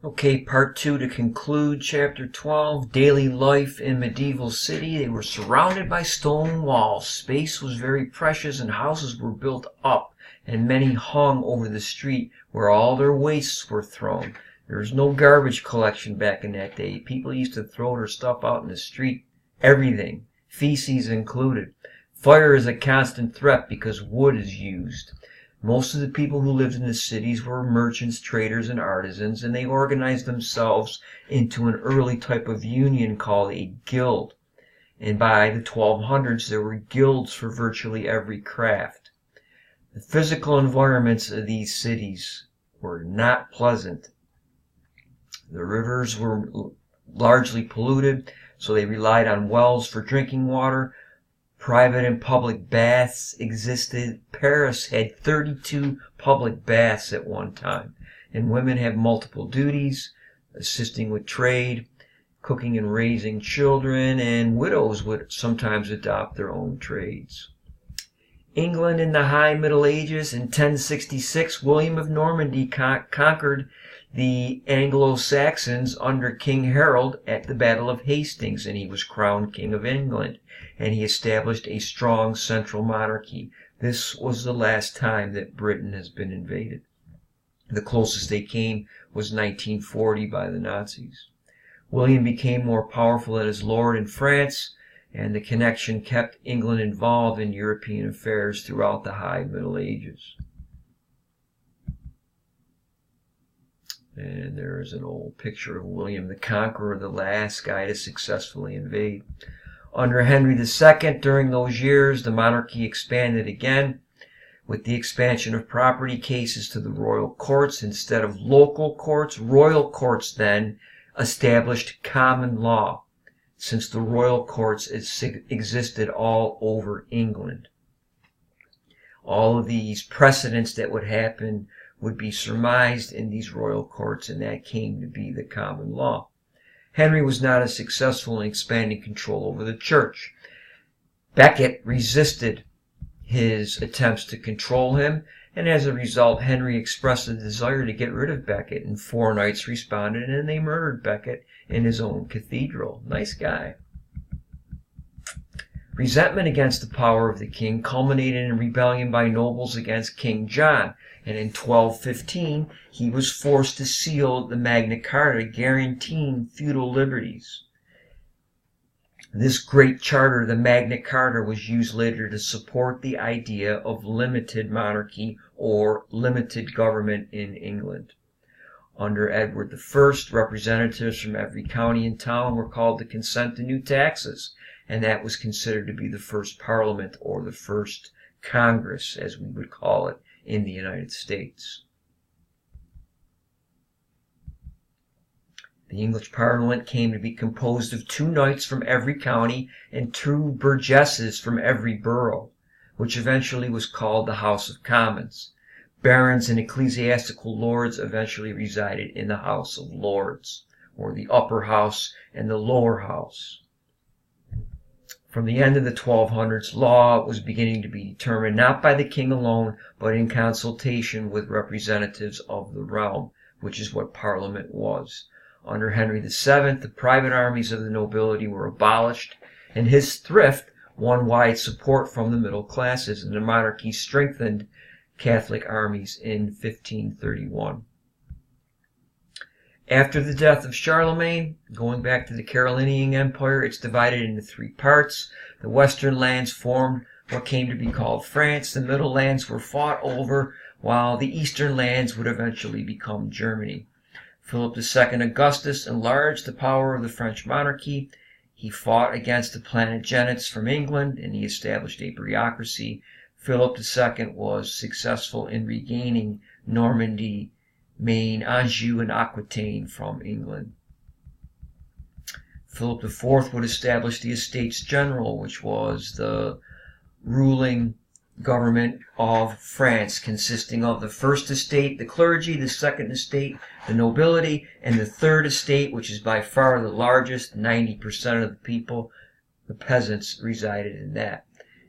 Okay, part 2 to conclude chapter 12, daily life in medieval city. They were surrounded by stone walls. Space was very precious and houses were built up, and many hung over the street where all their wastes were thrown. There was no garbage collection back in that day. People used to throw their stuff out in the street. Everything, feces included. Fire is a constant threat because wood is used. Most of the people who lived in the cities were merchants, traders, and artisans, and they organized themselves into an early type of union called a guild. And by the 1200s, there were guilds for virtually every craft. The physical environments of these cities were not pleasant. The rivers were largely polluted, so they relied on wells for drinking water. Private and public baths existed. Paris had 32 public baths at one time. And women have multiple duties, assisting with trade, cooking and raising children, and widows would sometimes adopt their own trades. England in the High Middle Ages. In 1066, William of Normandy conquered the Anglo-Saxons under King Harold at the Battle of Hastings, and he was crowned King of England, and he established a strong central monarchy. This was the last time that Britain has been invaded. The closest they came was 1940 by the Nazis. William became more powerful than his lord in France, and the connection kept England involved in European affairs throughout the High Middle Ages. And there is an old picture of William the Conqueror, the last guy to successfully invade. Under Henry II, during those years, the monarchy expanded again, with the expansion of property cases to the royal courts instead of local courts. Royal courts then established common law, since the royal courts existed all over England. All of these precedents that would happen would be surmised in these royal courts, and that came to be the common law. Henry was not as successful in expanding control over the church. Becket resisted his attempts to control him, and as a result, Henry expressed a desire to get rid of Becket, and 4 knights responded, and they murdered Becket in his own cathedral. Nice guy. Resentment against the power of the king culminated in rebellion by nobles against King John, and in 1215 he was forced to seal the Magna Carta guaranteeing feudal liberties. This great charter, the Magna Carta, was used later to support the idea of limited monarchy or limited government in England. Under Edward I, representatives from every county and town were called to consent to new taxes, and that was considered to be the first parliament, or the first Congress, as we would call it in the United States. The English Parliament came to be composed of 2 knights from every county and 2 burgesses from every borough, which eventually was called the House of Commons. Barons and ecclesiastical lords eventually resided in the House of Lords, or the upper house and the lower house. From the end of the 1200s, law was beginning to be determined not by the king alone, but in consultation with representatives of the realm, which is what Parliament was. Under Henry VII, the private armies of the nobility were abolished, and his thrift won wide support from the middle classes, and the monarchy strengthened Catholic armies in 1531. After the death of Charlemagne, going back to the Carolingian Empire, it's divided into 3 parts. The western lands formed what came to be called France. The middle lands were fought over, while the eastern lands would eventually become Germany. Philip II Augustus enlarged the power of the French monarchy. He fought against the Plantagenets from England, and he established a bureaucracy. Philip II was successful in regaining Normandy, Maine, Anjou, and Aquitaine from England. Philip IV would establish the Estates General, which was the ruling government of France, consisting of the first estate, the clergy, the second estate, the nobility, and the third estate, which is by far the largest. 90% of the people, the peasants, resided in that.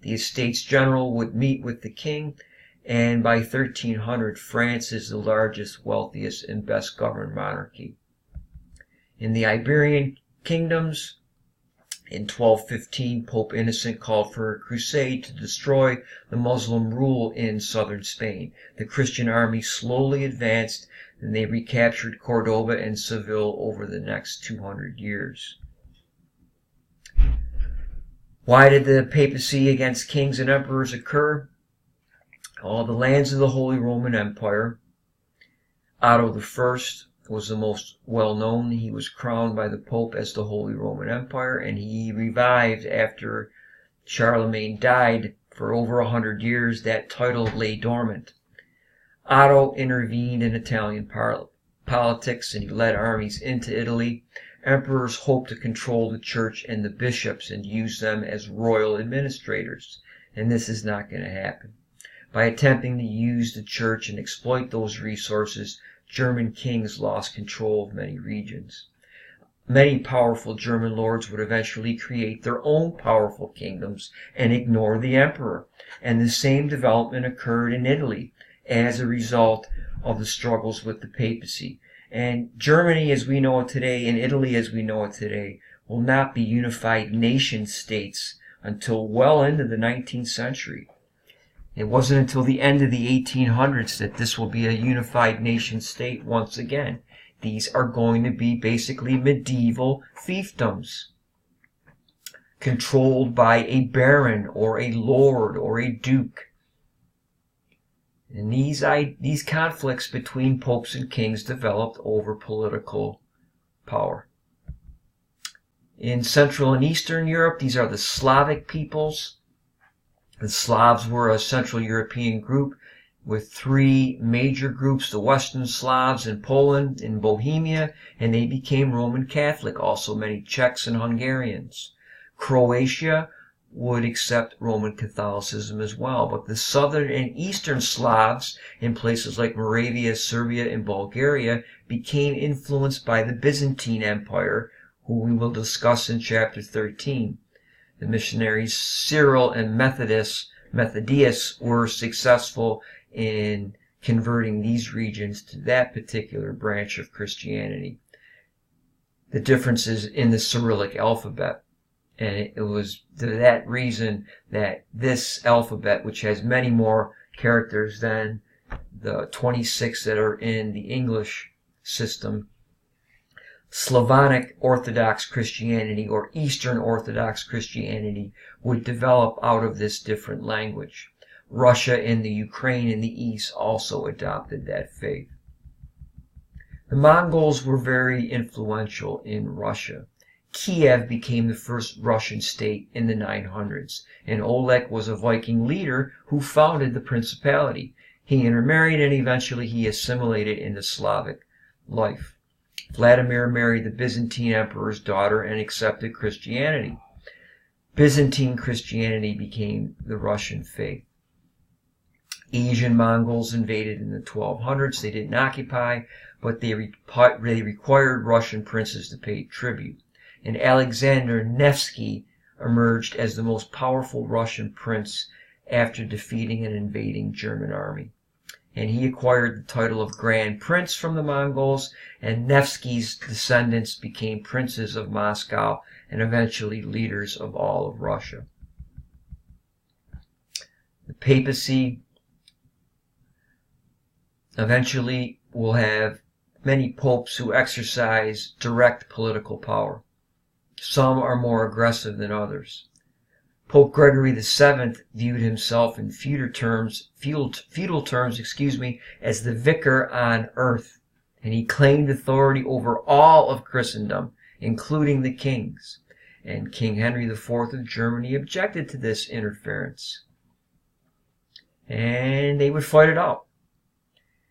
The Estates General would meet with the king, and by 1300 France is the largest, wealthiest, and best governed monarchy. In the Iberian kingdoms, in 1215, Pope Innocent called for a crusade to destroy the Muslim rule in southern Spain. The Christian army slowly advanced, and they recaptured Cordoba and Seville over the next 200 years. Why did the papacy against kings and emperors occur? All the lands of the Holy Roman Empire. Otto I was the most well-known. He was crowned by the Pope as the Holy Roman Empire, and he revived after Charlemagne died. For over 100 years, that title lay dormant. Otto intervened in Italian politics, and he led armies into Italy. Emperors hoped to control the church and the bishops and use them as royal administrators, and this is not going to happen. By attempting to use the church and exploit those resources, German kings lost control of many regions. Many powerful German lords would eventually create their own powerful kingdoms and ignore the emperor. And the same development occurred in Italy as a result of the struggles with the papacy. And Germany as we know it today, and Italy as we know it today, will not be unified nation states until well into the 19th century. It wasn't until the end of the 1800s that this will be a unified nation state once again. These are going to be basically medieval fiefdoms, controlled by a baron or a lord or a duke. And these conflicts between popes and kings developed over political power. In Central and Eastern Europe, these are the Slavic peoples. The Slavs were a Central European group with three major groups, the Western Slavs in Poland, in Bohemia, and they became Roman Catholic, also many Czechs and Hungarians. Croatia would accept Roman Catholicism as well, but the Southern and Eastern Slavs in places like Moravia, Serbia, and Bulgaria became influenced by the Byzantine Empire, who we will discuss in chapter 13. The missionaries Cyril and Methodius were successful in converting these regions to that particular branch of Christianity. The difference is in the Cyrillic alphabet. And it was to that reason that this alphabet, which has many more characters than the 26 that are in the English system, Slavonic Orthodox Christianity or Eastern Orthodox Christianity would develop out of this different language. Russia and the Ukraine in the East also adopted that faith. The Mongols were very influential in Russia. Kiev became the first Russian state in the 900s, and Oleg was a Viking leader who founded the principality. He intermarried and eventually he assimilated into Slavic life. Vladimir married the Byzantine emperor's daughter and accepted Christianity. Byzantine Christianity became the Russian faith. Asian Mongols invaded in the 1200s. They didn't occupy, but they required Russian princes to pay tribute. And Alexander Nevsky emerged as the most powerful Russian prince after defeating an invading German army. And he acquired the title of Grand Prince from the Mongols, and Nevsky's descendants became princes of Moscow and eventually leaders of all of Russia. The papacy eventually will have many popes who exercise direct political power. Some are more aggressive than others. Pope Gregory VII viewed himself in feudal terms, as the vicar on earth, and he claimed authority over all of Christendom, including the kings. And King Henry IV of Germany objected to this interference. And they would fight it out.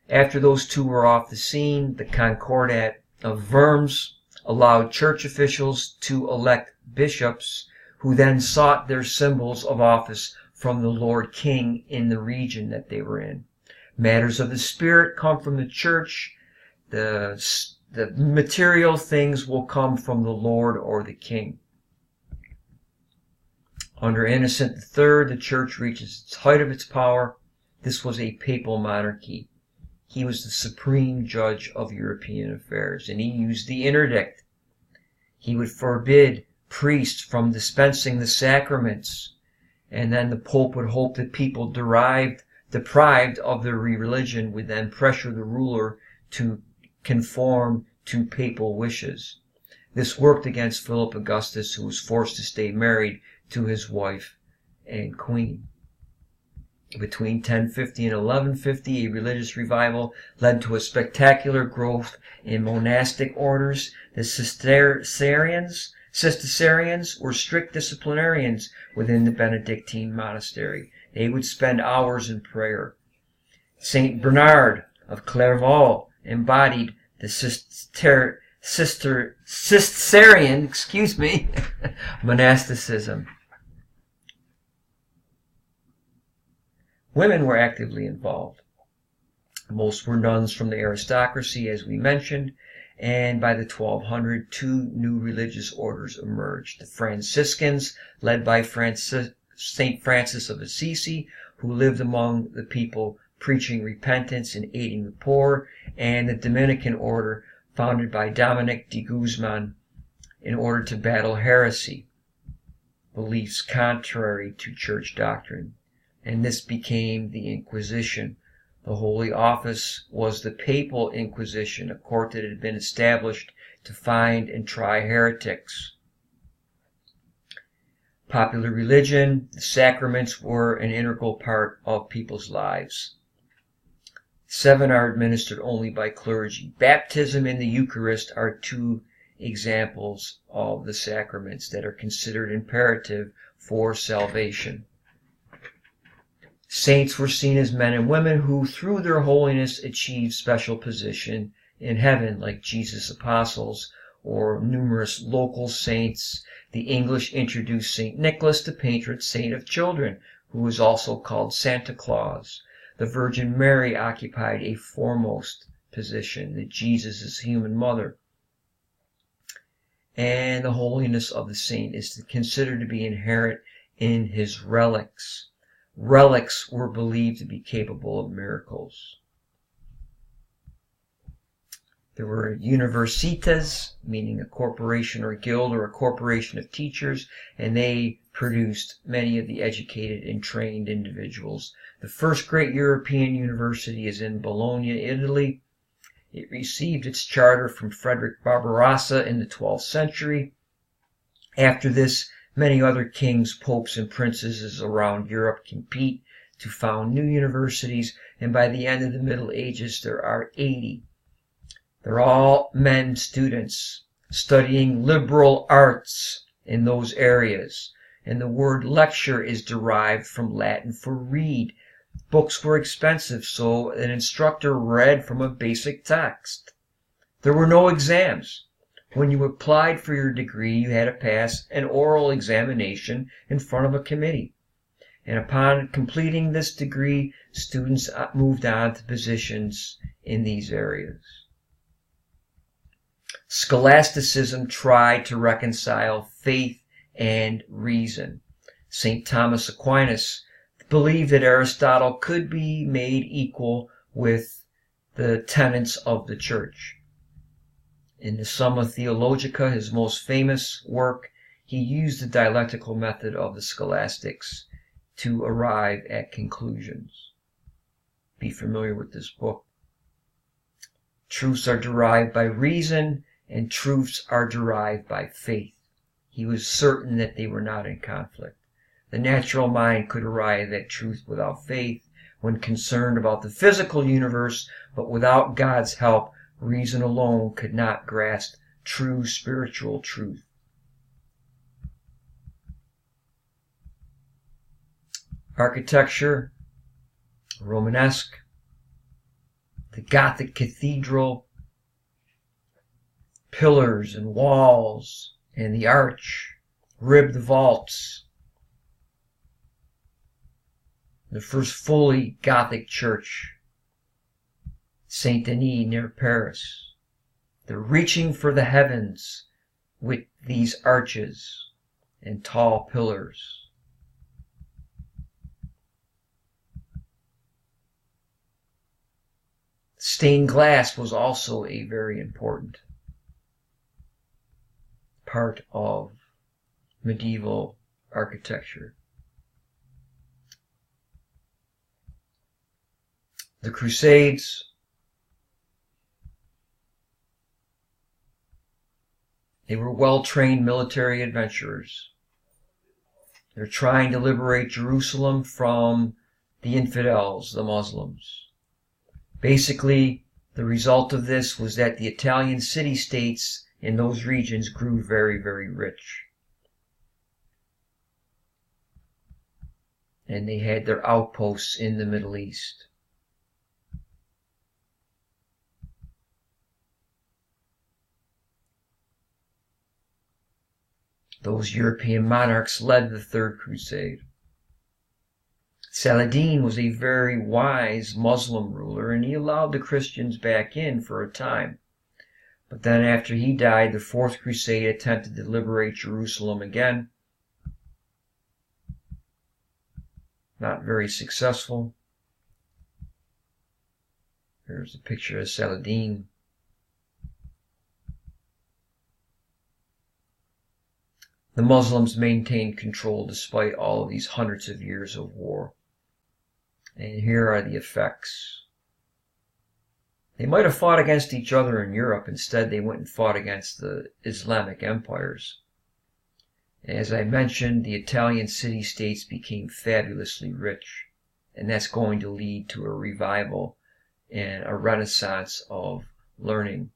After those two were off the scene, the Concordat of Worms allowed church officials to elect bishops who then sought their symbols of office from the Lord King in the region that they were in. Matters of the Spirit come from the church. The material things will come from the Lord or the King. Under Innocent III, the church reaches its height of its power, This was a papal monarchy. He was the supreme judge of European affairs, and he used the interdict. He would forbid priests from dispensing the sacraments, and then the Pope would hope that people deprived of their religion would then pressure the ruler to conform to papal wishes. This worked against Philip Augustus, who was forced to stay married to his wife and queen. Between 1050 and 1150, a religious revival led to a spectacular growth in monastic orders. The Cistercians were strict disciplinarians within the Benedictine monastery. They would spend hours in prayer. Saint Bernard of Clairvaux embodied the Cistercian, monasticism. Women were actively involved. Most were nuns from the aristocracy, as we mentioned, and by the 1200, two new religious orders emerged. The Franciscans, led by St. Francis of Assisi, who lived among the people preaching repentance and aiding the poor, and the Dominican order, founded by Dominic de Guzman in order to battle heresy, beliefs contrary to church doctrine. And this became the Inquisition. The Holy Office was the Papal Inquisition, a court that had been established to find and try heretics. Popular religion, the sacraments were an integral part of people's lives. 7 are administered only by clergy. Baptism and the Eucharist are two examples of the sacraments that are considered imperative for salvation. Saints were seen as men and women who, through their holiness, achieved special position in heaven, like Jesus' apostles or numerous local saints. The English introduced St. Nicholas, the patron saint of children, who was also called Santa Claus. The Virgin Mary occupied a foremost position, that Jesus' human mother. And the holiness of the saint is considered to be inherent in his relics. Relics were believed to be capable of miracles. There were universitas, meaning a corporation or guild or a corporation of teachers, and they produced many of the educated and trained individuals. The first great European university is in Bologna, Italy. It received its charter from Frederick Barbarossa in the 12th century. After this, many other kings, popes, and princesses around Europe compete to found new universities, and by the end of the Middle Ages, there are 80. They're all men students studying liberal arts in those areas. And the word lecture is derived from Latin for read. Books were expensive, so an instructor read from a basic text. There were no exams. When you applied for your degree, you had to pass an oral examination in front of a committee. And upon completing this degree, students moved on to positions in these areas. Scholasticism tried to reconcile faith and reason. St. Thomas Aquinas believed that Aristotle could be made equal with the tenets of the church. In the Summa Theologica, his most famous work, he used the dialectical method of the scholastics to arrive at conclusions. Be familiar with this book. Truths are derived by reason, and truths are derived by faith. He was certain that they were not in conflict. The natural mind could arrive at truth without faith when concerned about the physical universe, but without God's help, reason alone could not grasp true spiritual truth. Architecture, Romanesque, the Gothic cathedral, pillars and walls, and the arch, ribbed vaults. The first fully Gothic church, Saint Denis near Paris. They're reaching for the heavens with these arches and tall pillars. Stained glass was also a very important part of medieval architecture. The Crusades, they were well-trained military adventurers. They're trying to liberate Jerusalem from the infidels, the Muslims. Basically, the result of this was that the Italian city-states in those regions grew very, very rich. And they had their outposts in the Middle East. Those European monarchs led the Third Crusade. Saladin was a very wise Muslim ruler, and he allowed the Christians back in for a time. But then after he died, the Fourth Crusade attempted to liberate Jerusalem again. Not very successful. Here's a picture of Saladin. The Muslims maintained control despite all of these hundreds of years of war. And here are the effects. They might have fought against each other in Europe. Instead, they went and fought against the Islamic empires. As I mentioned, the Italian city-states became fabulously rich. And that's going to lead to a revival and a renaissance of learning.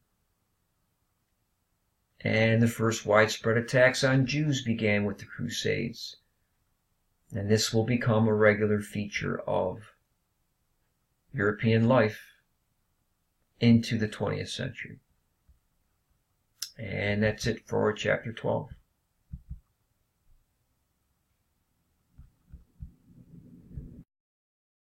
And the first widespread attacks on Jews began with the Crusades. And this will become a regular feature of European life into the 20th century. And that's it for chapter 12.